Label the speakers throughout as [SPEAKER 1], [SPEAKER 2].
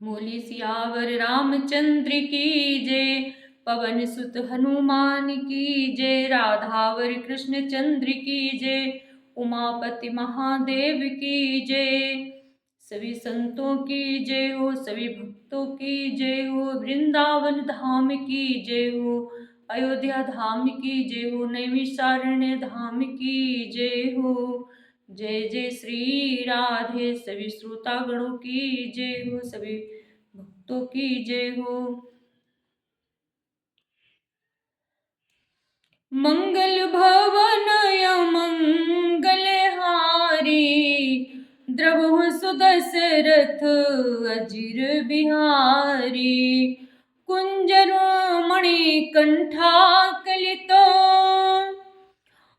[SPEAKER 1] बोली सियावर रामचंद्र की जय, पवन सुत हनुमान की जय, राधावर कृष्ण चंद्र की जय, उमापति महादेव की जय। सभी संतों की जय हो, सभी भक्तों की जय हो, वृंदावन धाम की जय हो, अयोध्या धाम की जय हो, नैमिषारण्य धाम की जय हो। जय जय श्री राधे। सभी श्रोतागणों की जय हो, सभी भक्तों की जय हो। मंगल भवन मंगल हारी, द्रवहु सुदशरथ अजिर बिहारी, कुंजर मणिकंठा कलितो,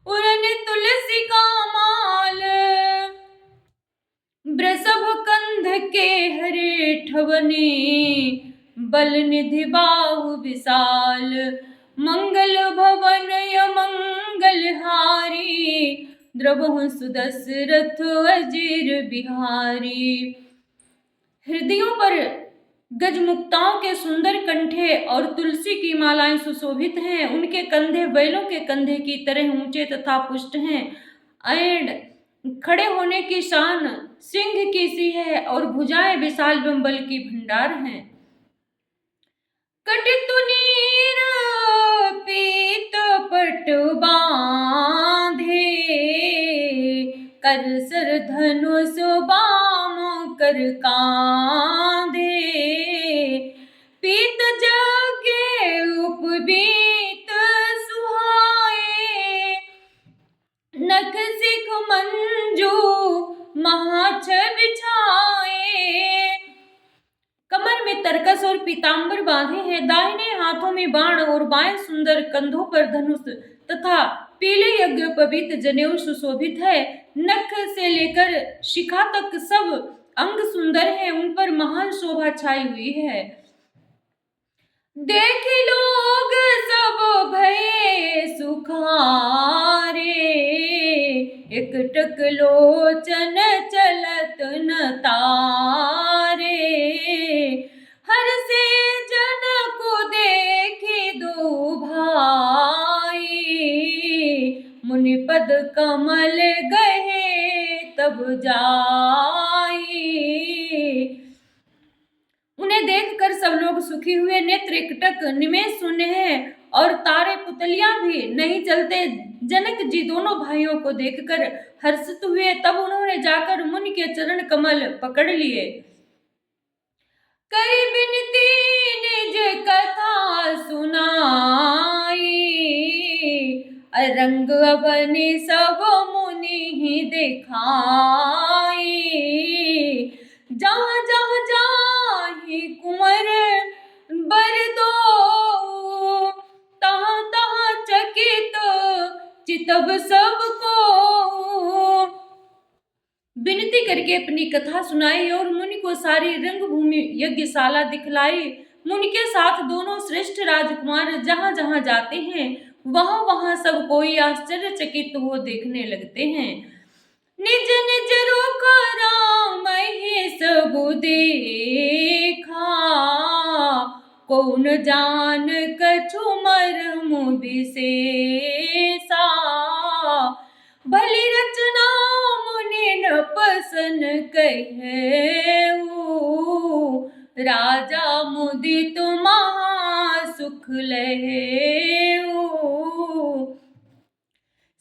[SPEAKER 1] उरन तुलसी का माल, वृषभ कंध के हरे ठवने, बल निधि बाहु विशाल, मंगल भवन मंगल हारी, द्रवहु सुदशरथ अजिर बिहारी। हृदयों पर गजमुक्ताओं के सुंदर कंठे और तुलसी की मालाएं सुशोभित हैं। उनके कंधे बैलों के कंधे की तरह ऊंचे तथा पुष्ट हैं। एंड खड़े होने की शान सिंह की सी है और भुजाएं विशाल बल की भंडार हैं। कटतुनीर पीत पट बांधे, कर सर धनुष बाम कर कांधे, पीत जगे उपबीत सुहाए, नख सिख मंजू महाछ बिछाए। कमर में तरकस और पीतांबर बांधे हैं, दाहिने हाथों में बाण और बाएं सुंदर कंधों पर धनुष तथा पीले यज्ञोपवीत जनेऊ सुशोभित है। नख से लेकर शिखा तक सब अंग सुंदर हैं, उन पर महान शोभा छाई हुई है। देख लोग सब भये सुखारे, एकटक लोचन चलत न तारे, हर से जन को देखी दो भाई, मुनिपद कमल गए तब जाई। उन्हें देखकर सब लोग सुखी हुए, नेत्र एकटक निमेष शून्य है और तारे पुतलियां भी नहीं चलते। जनक जी दोनों भाइयों को देखकर हर्षित हुए, तब उन्होंने जाकर मुनि के चरण कमल पकड़ लिए। करी बिनती निज कथा सुनाई, रंग बने सब मुनि ही दिखाई, जहाँ जहाँ जाहि कुंवर बर दो, तहाँ तहाँ चकित चितब सबको। विनती करके अपनी कथा सुनाई और मुनि को सारी रंगभूमि यज्ञशाला दिखलाई। मुनि के साथ दोनों श्रेष्ठ राजकुमार जहाँ जहाँ जाते हैं वहाँ वहाँ सब कोई आश्चर्यचकित हो देखने लगते हैं। निज निज रूख राम ही सब देखा, कौन जान कछु मर्म विशेषा, भली रचना मुनि न पसन कहेऊ, राजा मुदित महा सुख लहेऊ।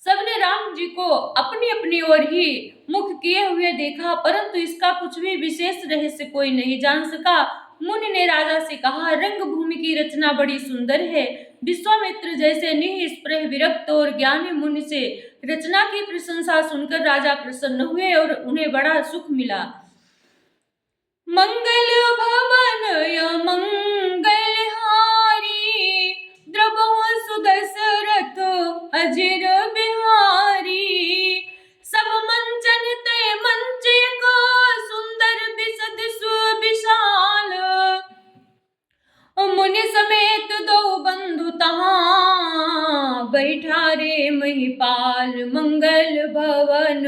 [SPEAKER 1] सबने राम जी को अपनी अपनी ओर ही मुख किए हुए देखा, परंतु इसका कुछ भी विशेष रहस्य कोई नहीं जान सका। मुनि ने राजा से कहा, रंग भूमि की रचना बड़ी सुंदर है। विश्वामित्र जैसे निःस्पृह विरक्त और ज्ञानी मुनि से रचना की प्रशंसा सुनकर राजा प्रसन्न हुए और उन्हें बड़ा सुख मिला। मंगल भवन मंगल हारी, द्रवहु सुदशरथ अजिर बिहारी, सब मंचन ते मंच एक सुंदर बिसद सुविशाल, मुनि समेत दो बंधु तहाँ बैठा रे महिपाल, मंगल भवन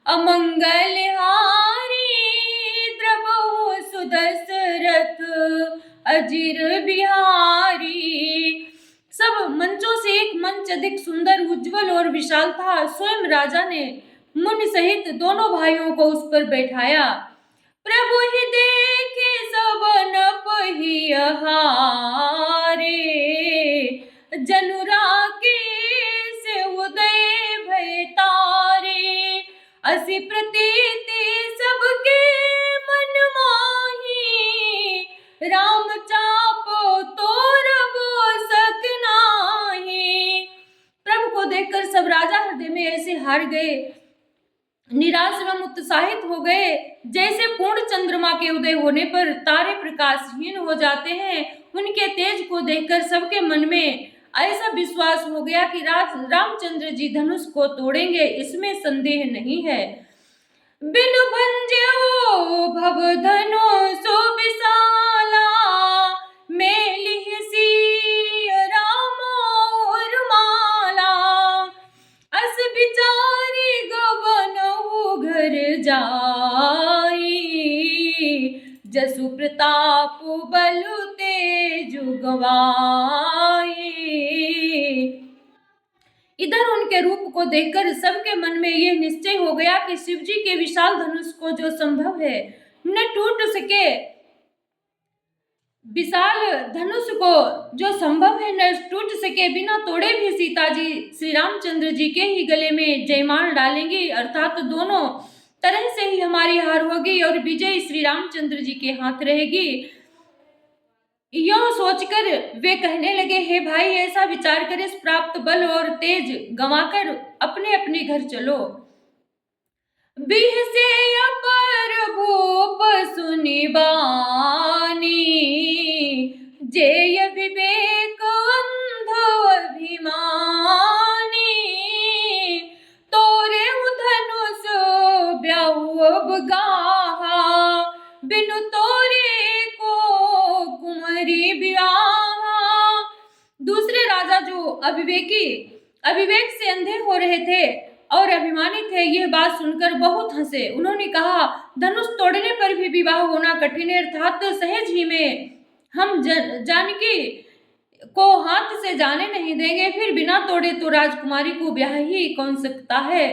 [SPEAKER 1] अमंगल हारी, द्रवहु सुदशरथ अजीर बिहारी। सब मंचों से एक मंच अधिक सुंदर, उज्जवल और विशाल था। स्वयं राजा ने मुनि सहित दोनों भाइयों को उस पर बैठाया। प्रभु ही देखे सबन पहिहारे, जनुरा के से उदय भय तारे। असी प्रतीति सबके मन माही, राम चापो तोरब सक नाही। प्रभु को देखकर सब राजा हृदय में ऐसे हार गए, निराश एवं उत्साहित हो गए, जैसे पूर्ण चंद्रमा के उदय होने पर तारे प्रकाशहीन हो जाते हैं। उनके तेज को देखकर सबके मन में ऐसा विश्वास हो गया कि रामचंद्र जी धनुष को तोड़ेंगे, इसमें संदेह नहीं है। बिनु भंजो भव धनुषो विशाला, मेलिहि सिय राम और माला। अस विचारी गवनहु घर जाई, जसु प्रताप बलु तेजु गवाई। इधर उनके रूप को देखकर सबके मन में यह निश्चय हो गया कि शिवजी के विशाल धनुष को जो संभव है न टूट सके, विशाल धनुष को जो संभव है न टूट सके, बिना तोड़े भी सीता जी श्री रामचंद्र जी के ही गले में जयमाल डालेंगी, अर्थात दोनों तरह से ही हमारी हार होगी और विजय श्री रामचंद्र जी के हाथ रहेगी। यह सोचकर वे कहने लगे, हे भाई, ऐसा विचार कर इस प्राप्त बल और तेज गंवाकर अपने अपने घर चलो। बिहसे अपर भूप सुनि बानी, जेय विवेक अंध अभिमानी। तोरे धनुष ब्याहु अब गाहा, बिनु तोरे को कुंवरी ब्याहा। दूसरे राजा जो अविवेक से अंधे हो रहे थे और अभिमानी थे, यह बात सुनकर बहुत हंसे। उन्होंने कहा, धनुष तोड़ने पर भी विवाह होना कठिन है, अर्थात सहज ही में हम जानकी को हाथ से जाने नहीं देंगे, फिर बिना तोड़े तो राजकुमारी को ब्याह ही कौन सकता है।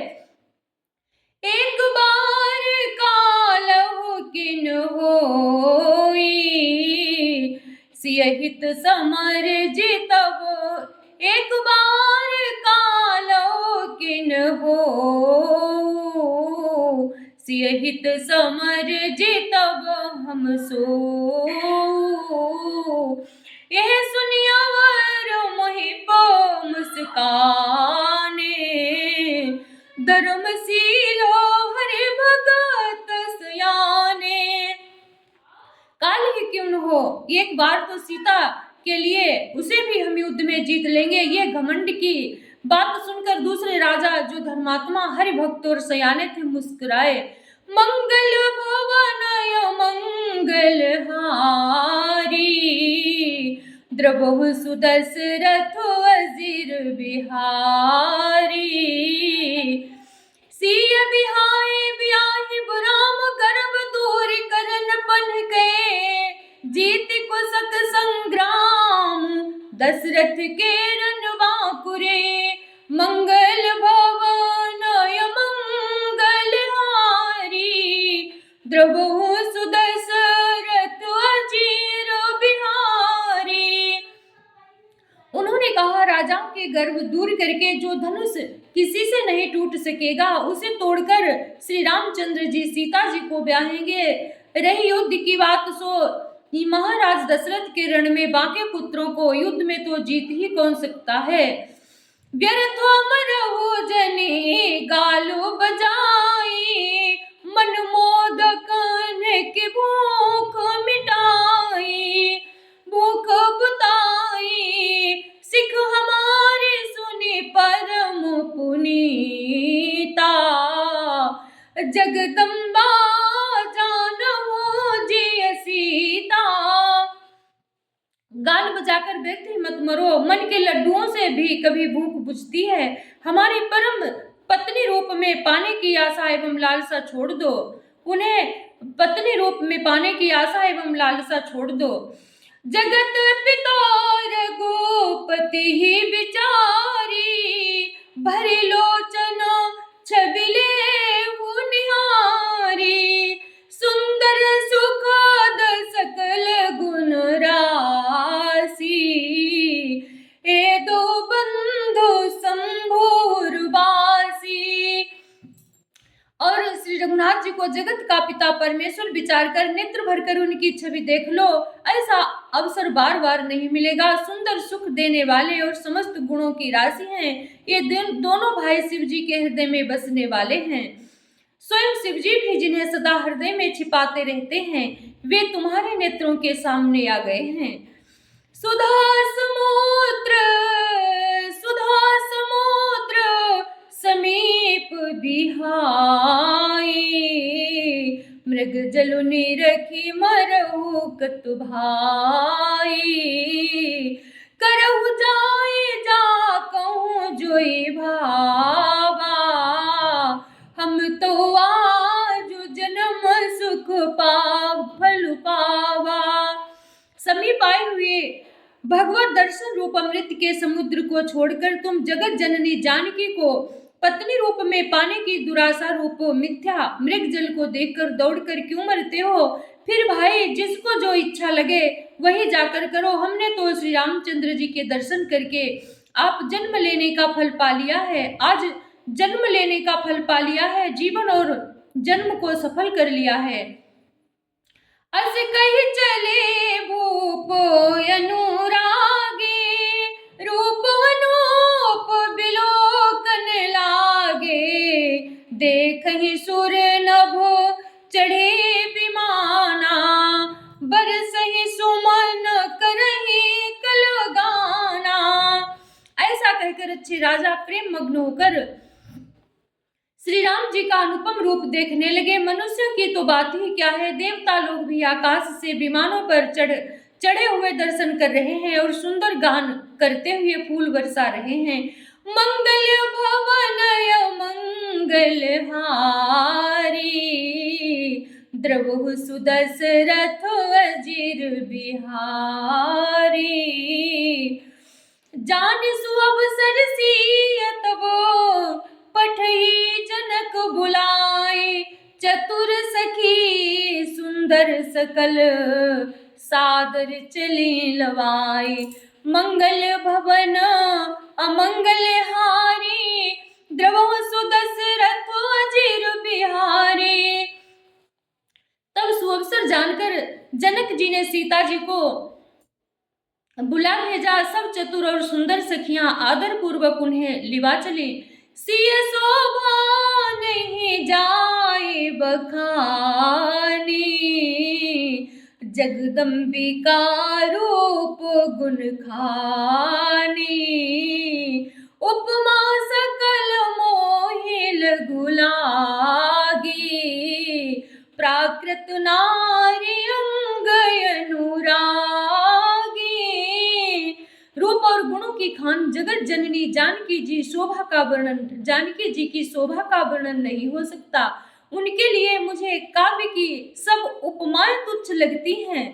[SPEAKER 1] एक बार कालहु किन होई, सियहित समर जितब। एक बार कालहु किन हो, सियहित समर जितब हम सो। यह सुनियावर मोहि मुस्काने, धर्मशीलो हरि भगत सयाने। काल ही क्यों न हो, एक बार तो सीता के लिए उसे भी हम युद्ध में जीत लेंगे। ये घमंड की बात सुनकर दूसरे राजा जो धर्मात्मा हरि भक्त और सयाने थे मुस्कुराए। मंगल भवन मंगल हारी, द्रबहु सुदशरथ अजीर बिहारी। सिय बिहाई ब्याहि राम गर्भ दूर करन पन गए, जीत कुशक संग्राम दशरथ के रनवाकुरे। मंगल भवन मंगल हारी, द्रबहु सुदशरथ अजीर बिहारी। उन्होंने कहा, राजाओं के गर्व दूर करके जो धनुष किसी से नहीं टूट सकेगा, उसे तोड़कर श्री रामचंद्र जी सीता जी को ब्याहेंगे। रही युद्ध की बात, सो महाराज दशरथ के रण में बाके पुत्रों को युद्ध में तो जीत ही कौन सकता है। व्यर्थ अमरहु जनि गालु बजाई, मन मोदक की भूख मिटाई। भूख बुताई सिख हमारे सुनि परम पुनीता, जगदम्बा जानहु जिय सीता। गाल बजाकर व्यक्ति मत मरो, मन के लड्डुओं से भी कभी भूख बुझती है। हमारी परम पत्नी रूप में पाने की आशा एवं लालसा छोड़ दो। उन्हें पत्नी रूप में पाने की आशा एवं लालसा छोड़ दो। जगत पिता रघुपति ही विचारी, भरी लोचन छबिले निहारी, सुंदर सुखद सकल गुण राशि, ए दो बंधु शंभुर बासी। और श्री रघुनाथ जी को जगत का पिता परमेश्वर विचार कर नेत्र भर कर उनकी छवि देख लो, ऐसा अवसर बार बार नहीं मिलेगा। सुंदर सुख देने वाले और समस्त गुणों की राशि हैं ये दोनों भाई शिव जी के हृदय में बसने वाले हैं। स्वयं शिव जी भी जिन्हें सदा हृदय में छिपाते रहते हैं, वे तुम्हारे नेत्रों के सामने आ गए हैं। सुधा समुद्र समीप बिहाई, मृग जलु निरखी मरहु कतु भाई, करहु जाए जा कहूँ जोई भावा, हम तो आज जन्म सुख फल पावा। समीप आए हुए भगवत दर्शन रूप अमृत के समुद्र को छोड़कर तुम जगत जननी जानकी को पत्नी रूप में पाने की दुराशा रूप मिथ्या मृग जल को देखकर दौड़कर क्यों मरते हो? फिर भाई जिसको जो इच्छा लगे वही जाकर करो। हमने तो श्री रामचंद्र जी के दर्शन करके आप जन्म लेने का फल पा लिया है, आज जन्म लेने का फल पा लिया है, जीवन और जन्म को सफल कर लिया है। अस कही चले भूप अनुरागे, रूप अनूप बिलोकन लागे, देखहि सुर नभ चढ़े विमाना, बरसहि सुमन करहि कल गाना। ऐसा कहकर अच्छे राजा प्रेम मग्न होकर श्री राम जी का अनुपम रूप देखने लगे। मनुष्यों की तो बात ही क्या है, देवता लोग भी आकाश से विमानों पर चढ़े हुए दर्शन कर रहे हैं और सुंदर गान करते हुए फूल बरसा रहे हैं। मंगल भवन मंगल हारी, द्रवहु सुदशरथ अजिर बिहारी, जान सुअवसर सियत वो पठई जनक बुलाए, चतुर सखी सुंदर सकल सादर चली लवाए, मंगल भवन अमंगल हारी, द्रवहु सुदशरथ अजिर बिहारी। तब सुअवसर जानकर जनक जी ने सीता जी को बुला भेजा। सब चतुर और सुंदर सखियां आदर पूर्वक उन्हें लिवा चली। सिय शोभा नहीं जाए बखानी, जगदम्बिका रूप गुण खानी, उपमा सकल मोहि लघु लागी, प्राकृत नारी अंग अनुरागी। रूप और गुणों की खान जगत जननी जानकी जी शोभा का वर्णन, जानकी जी की शोभा का वर्णन नहीं हो सकता। उनके लिए मुझे काव्य की सब उपमाएं तुच्छ लगती हैं,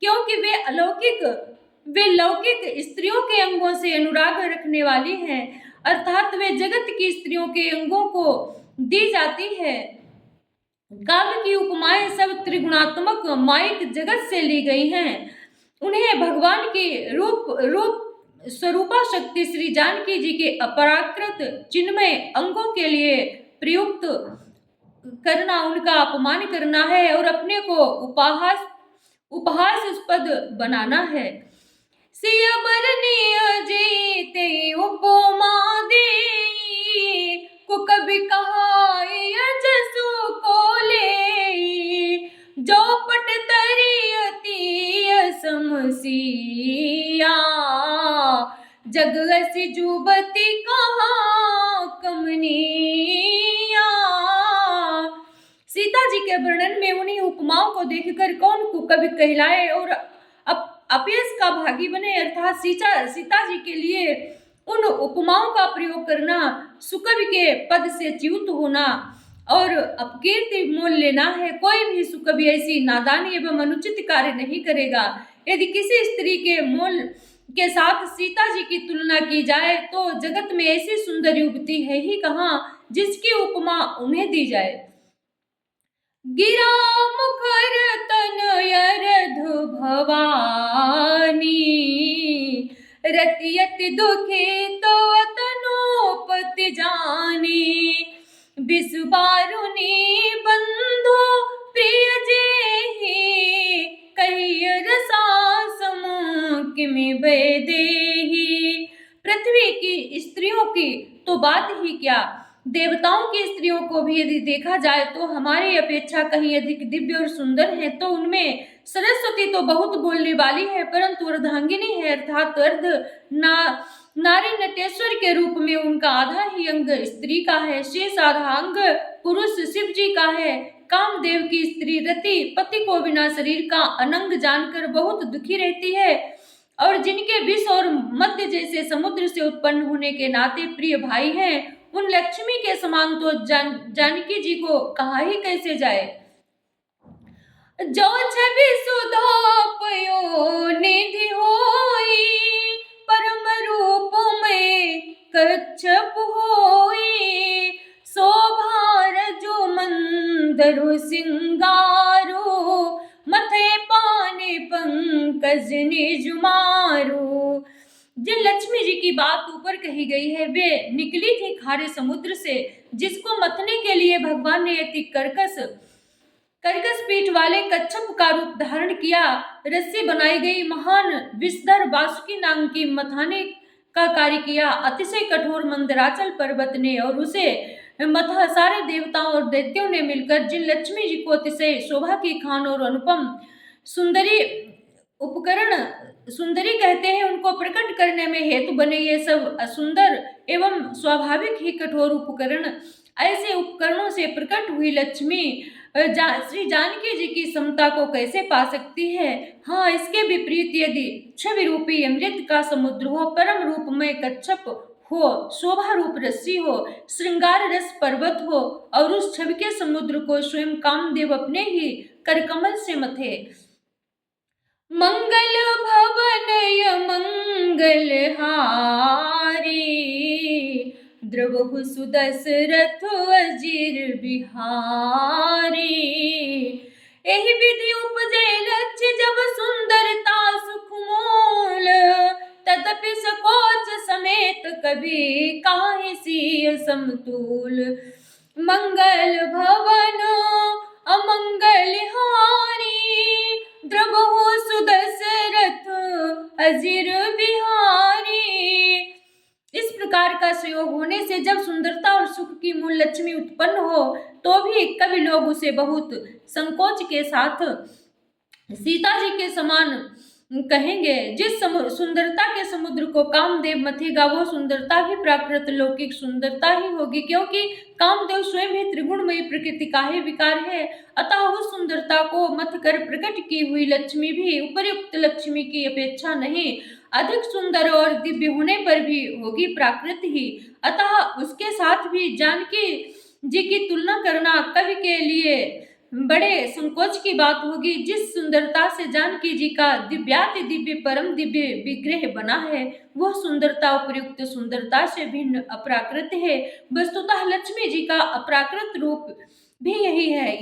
[SPEAKER 1] क्योंकि वे लौकिक स्त्रियों के अंगों से अनुराग रखने वाली हैं, अर्थात वे जगत की स्त्रियों के अंगों को दी जाती है। काव्य की उपमाएं सब त्रिगुणात्मक माइक जगत से ली गई हैं। उन्हें भगवान की रूप स्वरूपा शक्ति श्री जानकी जी के अपराकृत चिन्मय अंगों के लिए प्रयुक्त करना उनका अपमान करना है और अपने को उपहासास्पद बनाना है। सिय बरनीय जीते उपमा दे, को कभी कहा जसु को ले, जो पट तरियती समसिया, जग असी जुबती कहा कमनिया। सीता जी के वर्णन में उन्हीं उपमाओं को देखकर कौन को कभी कहलाए और अपयश का भागी बने, अर्थात सीता जी के लिए उन उपमाओं का प्रयोग करना, सुकवि के पद से च्युत होना और अपकीर्ति मोल लेना है। कोई भी सुकवि ऐसी नादानी एवं अनुचित कार्य नहीं करेगा। यदि किसी स्त्री के मूल के साथ सीता जी की तुलना की जाए तो जगत में ऐसी सुंदर युवती है ही कहाँ जिसकी उपमा उन्हें दी जाए। गिरा मुखर तनय रधु भवानी, रतियति दुखी तो तनोपति जानी। बिसुबारुनी बंधु प्रिय जेहि, कहिय रसा समूह किमि बेदेहि। पृथ्वी की स्त्रियों की तो बात ही क्या, देवताओं की स्त्रियों को भी यदि देखा जाए तो हमारी अपेक्षा कहीं अधिक दिव्य और सुंदर है। तो उनमें सरस्वती तो बहुत बोलने वाली है, परंतु अर्धांगिनी है, अर्थात अर्ध नारी नटेश्वर के रूप में उनका आधा ही अंग स्त्री का है, शेष आधा अंग पुरुष शिव जी का है। कामदेव की स्त्री रति पति को बिना शरीर का अनंग जानकर बहुत दुखी रहती है, और जिनके विष और मध्य जैसे समुद्र से उत्पन्न होने के नाते प्रिय भाई हैं, उन लक्ष्मी के समान तो जानकी जी को कहा ही कैसे जाए। जो छवि सुधा पयो निधि होई, परम रूप में कच्छप होई। शोभार जो मंदरु सिंगारो, मथे पाने पंकज निजुमारो। जिन लक्ष्मी जी की बात ऊपर कही गई है वे निकली थी खारे समुद्र से, जिसको मथने के लिए भगवान ने अति कर्कश पीठ वाले कच्छप का रूप धारण किया। रस्सी बनाई गई महान विषधर वासुकी नाग की मथाने का कार्य किया। अतिशय कठोर मंदराचल पर्वत ने और उसे मथा सारे देवताओं और दैत्यों ने मिलकर जिन लक्ष्मी जी को अतिशय शोभा की खान और अनुपम सुंदरी उपकरण सुंदरी कहते हैं, उनको प्रकट करने में हेतु बने ये सब असुंदर एवं स्वाभाविक ही कठोर उपकरण, ऐसे उपकरणों से प्रकट हुई लक्ष्मी श्री जानकी जी की समता को कैसे पा सकती है। हाँ, इसके विपरीत यदि छवि रूपी अमृत का समुद्र हो, परम रूप में कच्छप हो, शोभा रूप रस्सी हो, श्रृंगार रस पर्वत हो, और उस छवि के समुद्र को स्वयं कामदेव अपने ही करकमल से मथे। मंगल भवनय मंगल हारी, द्रवहु सुदशरथ अजिर बिहारी। एहि विधि उपजे लक्ष्य जब सुंदरता सुख मूल, तदपि सकोच समेत कभी काहि सिय समतूल। मंगल भवन अमंगल हारी, द्रवहु सुदशरथ अजिर बिहारी। इस प्रकार का संयोग होने से जब सुंदरता और सुख की मूल लक्ष्मी उत्पन्न हो तो भी कवि लोग उसे बहुत संकोच के साथ सीता जी के समान कहेंगे। जिस सुंदरता के समुद्र को कामदेव मथेगा वो सुंदरता भी प्राकृत लौकिक सुंदरता ही होगी, क्योंकि कामदेव स्वयं ही त्रिगुणमयी प्रकृति का ही विकार है। अतः उस सुंदरता को मथ कर प्रकट की हुई लक्ष्मी भी उपर्युक्त लक्ष्मी की अपेक्षा नहीं, अधिक सुंदर और दिव्य होने पर भी होगी प्राकृत ही। अतः उसके साथ भी जानकी जी की तुलना करना कवि के लिए बड़े संकोच की बात होगी। जिस सुंदरता से जानकी जी का दिव्याति दिव्य परम दिव्य विग्रह बना है वह सुंदरता उपयुक्त सुंदरता से भिन्न अप्राकृत है। वस्तुतः लक्ष्मी जी का अप्राकृत रूप भी यही है,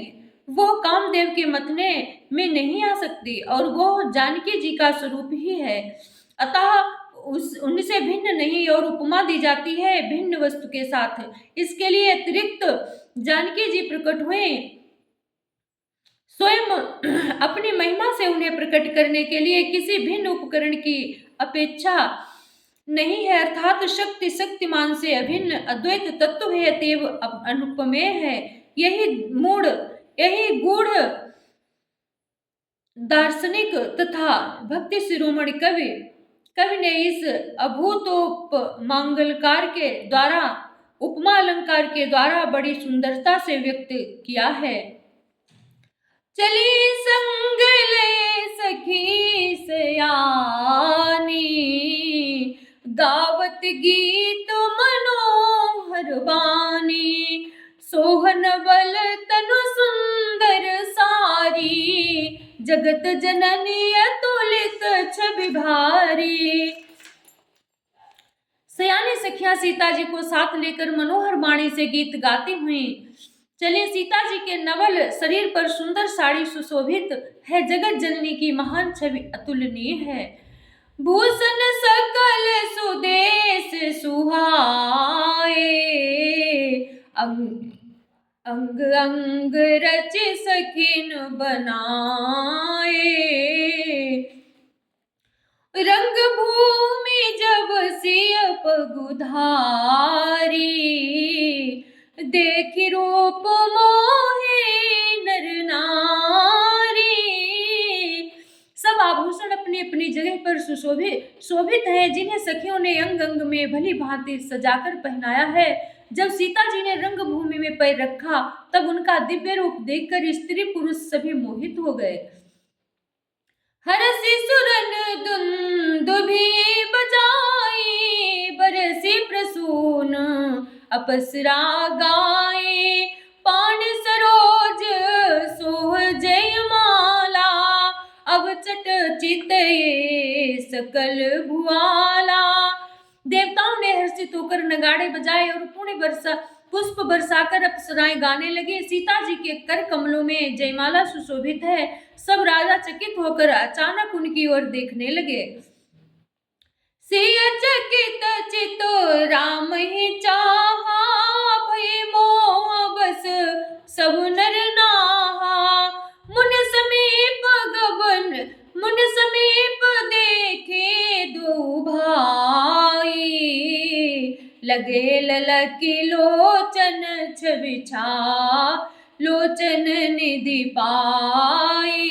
[SPEAKER 1] वो कामदेव के मथने में नहीं आ सकती और वो जानकी जी का स्वरूप ही है। अतः उनसे भिन्न नहीं और उपमा दी जाती है भिन्न वस्तु के साथ। इसके लिए अतिरिक्त जानकी जी प्रकट हुए स्वयं अपनी महिमा से उन्हें प्रकट करने के लिए किसी भिन्न उपकरण की अपेक्षा नहीं है, अर्थात शक्ति शक्तिमान से अभिन्न अद्वैत तत्व है, अतएव अनुपमेय है। यही गूढ़ दार्शनिक तथा भक्ति शिरोमणि कवि ने इस अभूतोप मांगलकार के द्वारा उपमा अलंकार के द्वारा बड़ी सुंदरता से व्यक्त किया है। चली संग ले सखी सयानी, गावत गीत मनोहर बानी। सोहन बल तनु सुंदर सारी, जगत जननी अतुलित छवि भारी। सयानी सखियां सीता जी को साथ लेकर मनोहर वाणी से गीत गाती हुई चले। सीता जी के नवल शरीर पर सुंदर साड़ी सुशोभित है, जगत जननी की महान छवि अतुलनीय है। भूषण सकल सुदेश सुहाए, अंग अंग अंग रच सखिन बनाए। रंग भूमि जब सिय पगुधारी, देखि रूप मोहे नर नारी। सब आभूषण अपनी अपनी जगह पर शोभित हैं, जिन्हें सखियों ने अंग अंग में भली भांति सजाकर पहनाया है। जब सीता जी ने रंग भूमि में पैर रखा तब उनका दिव्य रूप देखकर स्त्री पुरुष सभी मोहित हो गए। हरसि सुरन दुंदुभि बजाई, बरसि प्रसून अपसरा गाए। पान सरोज सोह जयमाला, अवचट चितये सकल भुआला। देवताओं ने हर्षित होकर नगाड़े बजाए और पुष्प बरसाकर अप्सराएं गाने लगे। सीता जी के कर कमलों में जयमाला सुशोभित है। सब राजा चकित होकर अचानक उनकी ओर देखने लगे। सिय चकित चितो राम ही चाहा, भय मोह बस सब नर नाहा। मुन समीप देखे दो भाई, लगे ललकी लोचन छवि लोचन निधि पाई।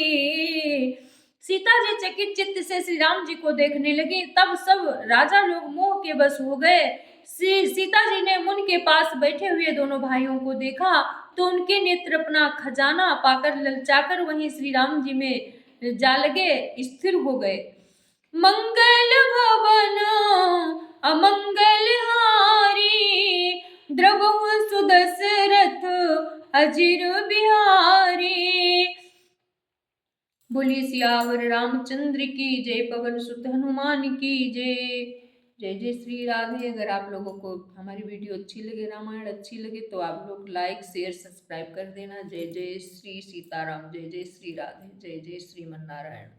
[SPEAKER 1] सीता जी चकित चित्त से श्री राम जी को देखने लगी। तब सब राजा लोग मोह के बस हो गए। सीता जी ने मुन के पास बैठे हुए दोनों भाइयों को देखा तो उनके नेत्र अपना खजाना पाकर ललचाकर वहीं श्री राम जी में जा लगे, स्थिर हो गए। मंगल भवन अमंगल हारी, द्रवहु सुदशरथ अजिर बिहारी। बोलिए सियावर रामचंद्र की जय, पवन सुत हनुमान की जय। जय जय श्री राधे। अगर आप लोगों को हमारी वीडियो अच्छी लगे, रामायण अच्छी लगे तो आप लोग लाइक शेयर सब्सक्राइब कर देना। जय जय श्री सीताराम, जय जय श्री राधे, जय जय श्रीमन नारायण।